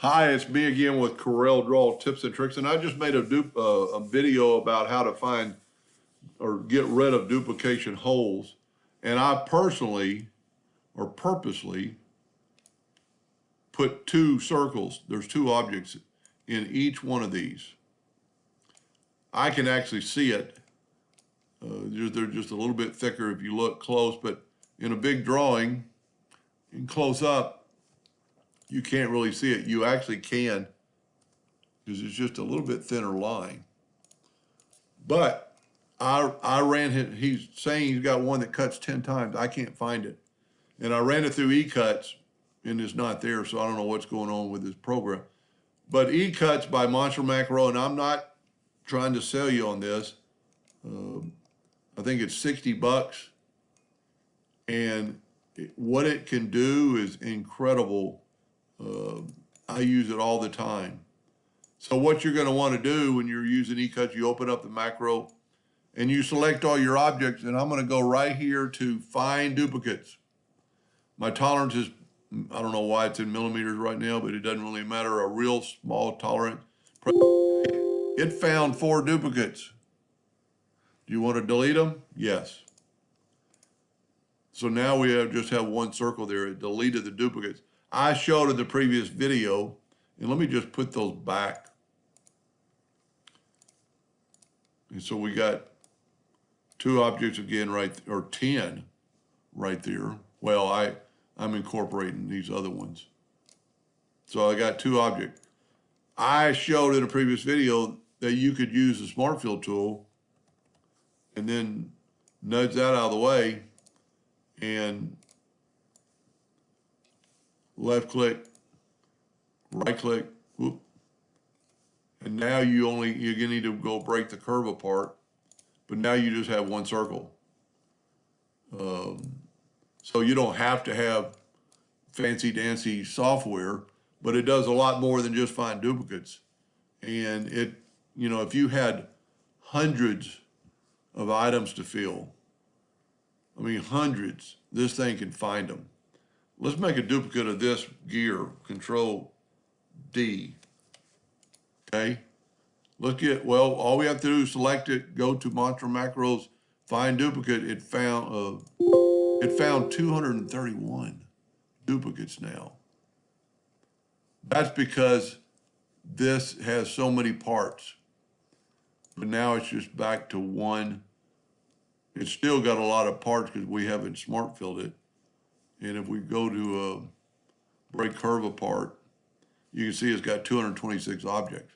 Hi, it's me again with Corel Draw tips and tricks, and I just made a video about how to find or get rid of duplication holes. And I personally or purposely put two circles. There's two objects in each one of these. I can actually see it. They're just a little bit thicker if you look close, but in a big drawing, in close up, you can't really see it. You actually can, because it's just a little bit thinner line. But I ran it. He's saying he's got one that cuts 10 times. I can't find it. And I ran it through Ecuts, and it's not there, so I don't know what's going on with this program. But Ecuts by Monster Macro, and I'm not trying to sell you on this. I think it's 60 bucks. And what it can do is incredible. I use it all the time. So what you're going to want to do when you're using Ecuts, you open up the macro and you select all your objects, and I'm going to go right here to find duplicates. My tolerance is, I don't know why it's in millimeters right now, but it doesn't really matter, a real small tolerance. It found 4 duplicates. Do you want to delete them? Yes. So now we just have one circle there. It deleted the duplicates. I showed in the previous video, and let me just put those back. And so we got 2 objects again, or 10 right there. Well, I'm incorporating these other ones. So I got 2 objects. I showed in a previous video that you could use the Smart Fill tool and then nudge that out of the way and left click, right click, whoop. And now you're gonna need to go break the curve apart, but now you just have one circle. So you don't have to have fancy dancy software, but it does a lot more than just find duplicates. And it, if you had hundreds of items to fill, I mean hundreds, this thing can find them. Let's make a duplicate of this gear, Control D. Okay, all we have to do is select it, go to Monster Macros, find duplicate. It found 231 duplicates now. That's because this has so many parts, but now it's just back to one. It's still got a lot of parts because we haven't smart filled it. And if we go to break curve apart, you can see it's got 226 objects,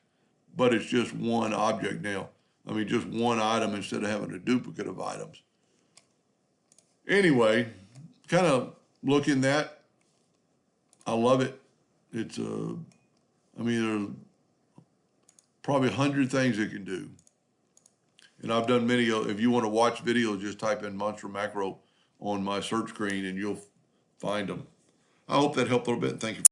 but it's just one object now. I mean, just one item instead of having a duplicate of items. Anyway, kind of looking that, I love it. It's there's probably 100 things it can do. And I've done many. If you want to watch videos, just type in Monster Macro on my search screen and you'll find them. I hope that helped a little bit. Thank you.